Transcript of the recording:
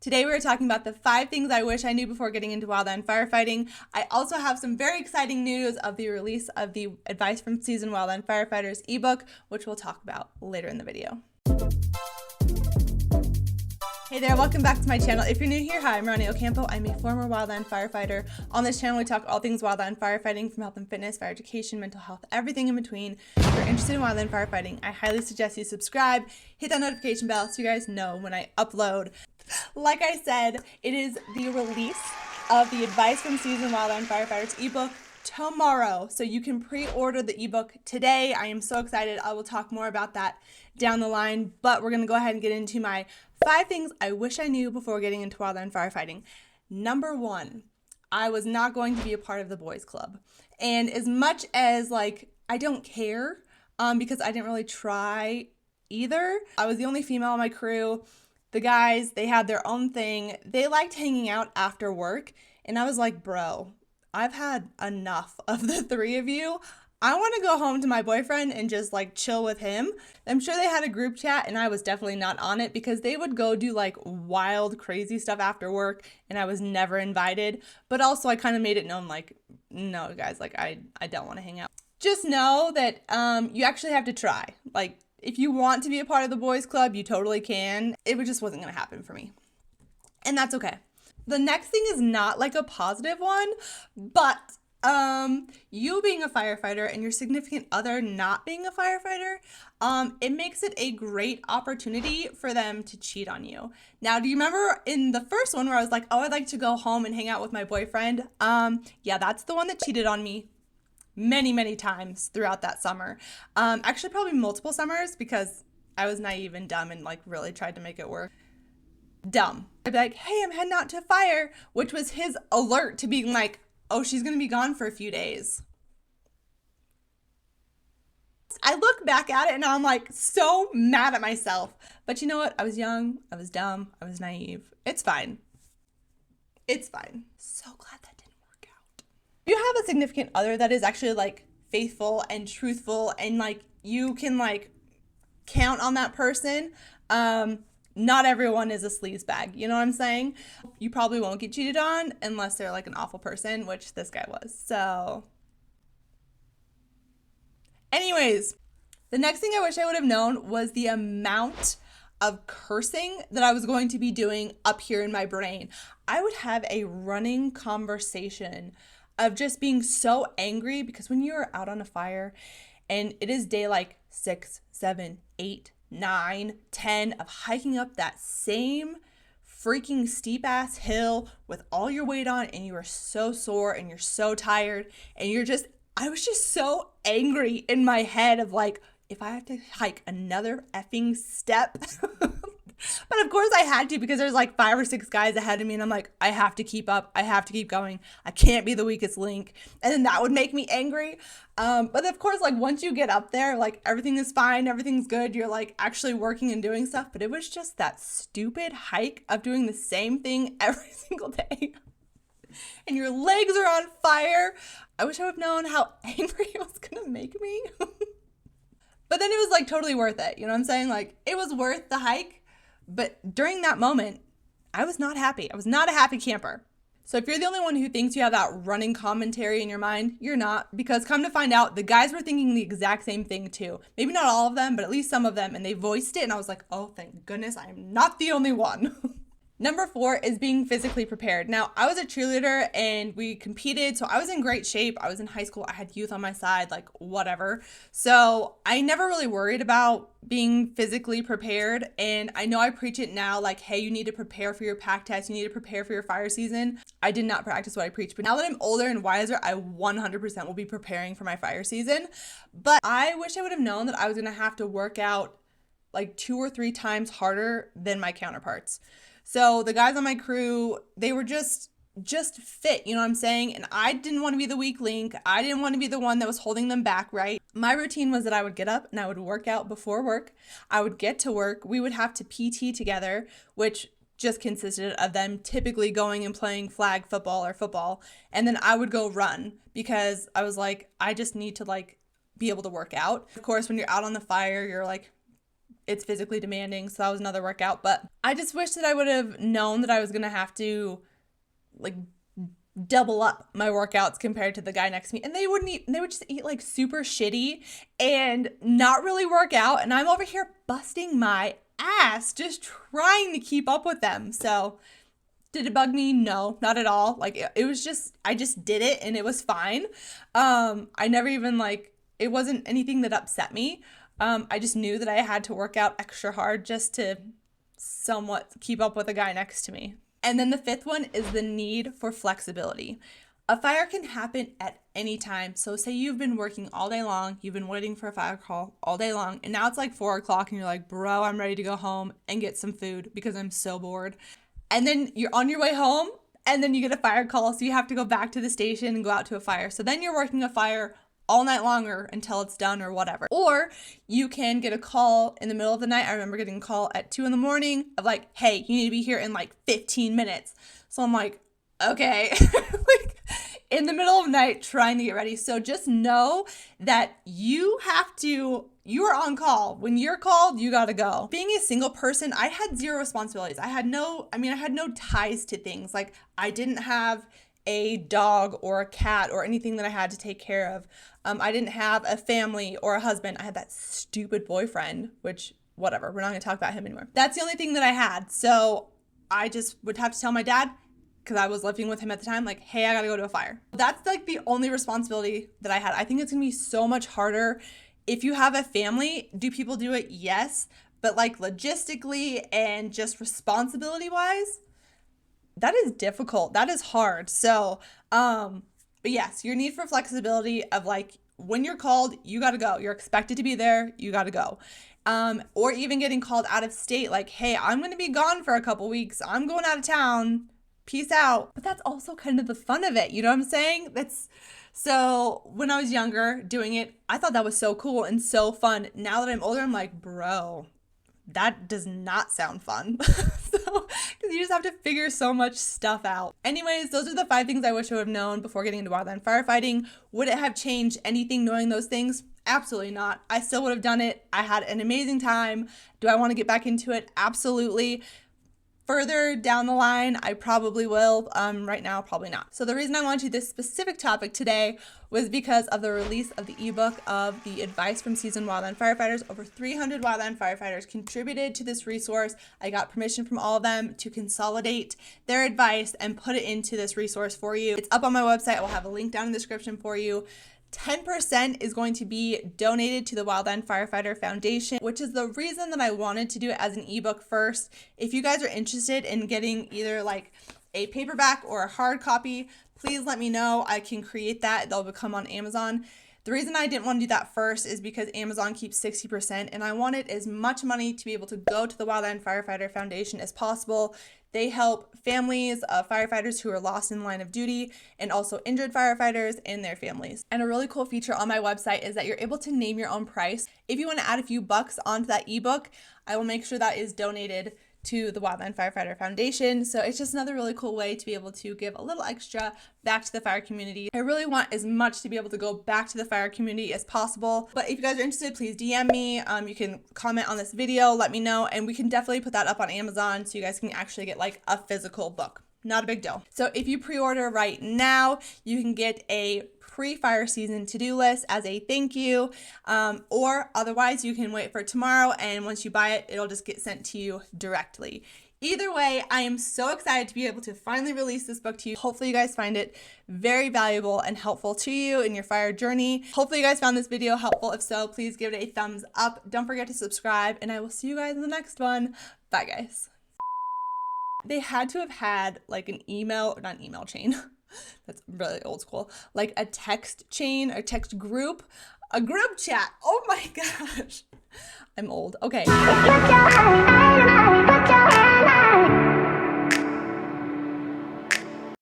Today we are talking about the 5 things I wish I knew before getting into wildland firefighting. I also have some very exciting news of the release of the Advice from Seasoned Wildland Firefighters ebook, which we'll talk about later in the video. Hey there, welcome back to my channel. If you're new here, hi, I'm Ronnie Ocampo. I'm a former wildland firefighter. On this channel, we talk all things wildland firefighting, from health and fitness, fire education, mental health, everything in between. If you're interested in wildland firefighting, I highly suggest you subscribe, hit that notification bell so you guys know when I upload. Like I said, it is the release of the Advice from Seasoned Wildland Firefighters ebook tomorrow. So you can pre-order the ebook today. I am so excited. I will talk more about that down the line, but we're going to go ahead and get into my 5 things I wish I knew before getting into wildland firefighting. Number 1, I was not going to be a part of the boys club. And as much as I don't care, because I didn't really try either. I was the only female on my crew. The guys, they had their own thing. They liked hanging out after work. And I was like, bro, I've had enough of the 3 of you. I want to go home to my boyfriend and just chill with him. I'm sure they had a group chat and I was definitely not on it because they would go do wild, crazy stuff after work and I was never invited. But also I kind of made it known no guys, I don't want to hang out. Just know that you actually have to try. If you want to be a part of the boys club, you totally can. It just wasn't going to happen for me. And that's okay. The next thing is not a positive one, but you being a firefighter and your significant other not being a firefighter, it makes it a great opportunity for them to cheat on you. Now, do you remember in the first one where I was like, oh, I'd like to go home and hang out with my boyfriend? Yeah, that's the one that cheated on me many times throughout that summer. Actually, probably multiple summers because I was naive and dumb and really tried to make it work. Dumb. I'd be like, hey, I'm heading out to fire, which was his alert to being oh, she's going to be gone for a few days. I look back at it and I'm so mad at myself. But you know what? I was young, I was dumb, I was naive. It's fine. It's fine. So glad that didn't work out. If you have a significant other that is actually faithful and truthful and you can count on that person, not everyone is a sleazebag, you know what I'm saying? You probably won't get cheated on unless they're an awful person, which this guy was. So anyways, the next thing I wish I would have known was the amount of cursing that I was going to be doing up here in my brain. I would have a running conversation of just being so angry because when you're out on a fire and it is day 6, 7, 8, 9, 10 of hiking up that same freaking steep ass hill with all your weight on and you are so sore and you're so tired and I was just so angry in my head of if I have to hike another effing step. But of course I had to because there's 5 or 6 guys ahead of me and I'm I have to keep up. I have to keep going. I can't be the weakest link. And then that would make me angry. But of course, once you get up there, everything is fine. Everything's good. You're actually working and doing stuff. But it was just that stupid hike of doing the same thing every single day. And your legs are on fire. I wish I would have known how angry it was going to make me. But then it was totally worth it. You know what I'm saying? It was worth the hike. But during that moment, I was not happy. I was not a happy camper. So if you're the only one who thinks you have that running commentary in your mind, you're not. Because come to find out, the guys were thinking the exact same thing too. Maybe not all of them, but at least some of them. And they voiced it and I was oh, thank goodness I am not the only one. Number 4 is being physically prepared. Now, I was a cheerleader and we competed, so I was in great shape. I was in high school. I had youth on my side, whatever. So I never really worried about being physically prepared. And I know I preach it now, hey, you need to prepare for your pack test. You need to prepare for your fire season. I did not practice what I preach, but now that I'm older and wiser, I 100% will be preparing for my fire season. But I wish I would have known that I was going to have to work out 2 or 3 times harder than my counterparts. So the guys on my crew, they were just fit, you know what I'm saying? And I didn't want to be the weak link. I didn't want to be the one that was holding them back, right? My routine was that I would get up and I would work out before work. I would get to work. We would have to PT together, which just consisted of them typically going and playing flag football or football. And then I would go run because I was I just need to be able to work out. Of course, when you're out on the fire, you're it's physically demanding. So that was another workout. But I just wish that I would have known that I was going to have to like double up my workouts compared to the guy next to me. And they wouldn't eat, they would just eat like super shitty and not really work out. And I'm over here busting my ass just trying to keep up with them. So did it bug me? No, not at all. Like it was just, I just did it and it was fine. I never even like, it wasn't anything that upset me. I just knew that I had to work out extra hard just to somewhat keep up with the guy next to me. And then the fifth one is the need for flexibility. A fire can happen at any time. So say you've been working all day long, you've been waiting for a fire call all day long, and now it's like 4 o'clock and you're like, bro, I'm ready to go home and get some food because I'm so bored. And then you're on your way home and then you get a fire call. So you have to go back to the station and go out to a fire. So then you're working a fire all night longer until it's done or whatever. Or you can get a call in the middle of the night. I remember getting a call at 2 a.m. of like, hey, you need to be here in like 15 minutes. So I'm like, okay, like in the middle of the night trying to get ready. So just know that you are on call. When you're called, you gotta go. Being a single person, I had zero responsibilities. I had no ties to things. Like I didn't have a dog or a cat or anything that I had to take care of. I didn't have a family or a husband. I had that stupid boyfriend, which whatever, we're not gonna talk about him anymore. That's the only thing that I had. So I just would have to tell my dad, because I was living with him at the time, like, hey, I gotta go to a fire. That's like the only responsibility that I had. I think it's gonna be so much harder if you have a family. Do people do it? Yes. But like logistically and just responsibility wise, that is difficult. That is hard. So, but yes, your need for flexibility of like, when you're called, you got to go. You're expected to be there. You got to go. Or even getting called out of state, like, hey, I'm going to be gone for a couple weeks. I'm going out of town. Peace out. But that's also kind of the fun of it. You know what I'm saying? So when I was younger doing it, I thought that was so cool and so fun. Now that I'm older, I'm like, bro, that does not sound fun. So, because you just have to figure so much stuff out. Anyways, those are the 5 things I wish I would have known before getting into wildland firefighting. Would it have changed anything knowing those things? Absolutely not. I still would have done it. I had an amazing time. Do I want to get back into it? Absolutely. Further down the line, I probably will. Right now, probably not. So the reason I wanted to do this specific topic today was because of the release of the ebook of the advice from seasoned wildland firefighters. Over 300 wildland firefighters contributed to this resource. I got permission from all of them to consolidate their advice and put it into this resource for you. It's up on my website. I will have a link down in the description for you. 10% is going to be donated to the Wildland Firefighter Foundation, which is the reason that I wanted to do it as an ebook first. If you guys are interested in getting either like a paperback or a hard copy, please let me know. I can create that. They'll become on Amazon. The reason I didn't want to do that first is because Amazon keeps 60%, and I wanted as much money to be able to go to the Wildland Firefighter Foundation as possible. They help families of firefighters who are lost in the line of duty and also injured firefighters and their families. And a really cool feature on my website is that you're able to name your own price. If you want to add a few bucks onto that ebook, I will make sure that is donated to the Wildland Firefighter Foundation. So it's just another really cool way to be able to give a little extra back to the fire community. I really want as much to be able to go back to the fire community as possible. But if you guys are interested, please DM me. You can comment on this video, let me know, and we can definitely put that up on Amazon so you guys can actually get like a physical book. Not a big deal. So if you pre-order right now, you can get a pre-fire season to-do list as a thank you, or otherwise you can wait for tomorrow, and once you buy it, it'll just get sent to you directly. Either way, I am so excited to be able to finally release this book to you. Hopefully you guys find it very valuable and helpful to you in your fire journey. Hopefully you guys found this video helpful. If so, please give it a thumbs up. Don't forget to subscribe, and I will see you guys in the next one. Bye, guys. They had to have had like an email, not an email chain. That's really old school. Like a text chain, a text group, a group chat. Oh my gosh. I'm old. Okay.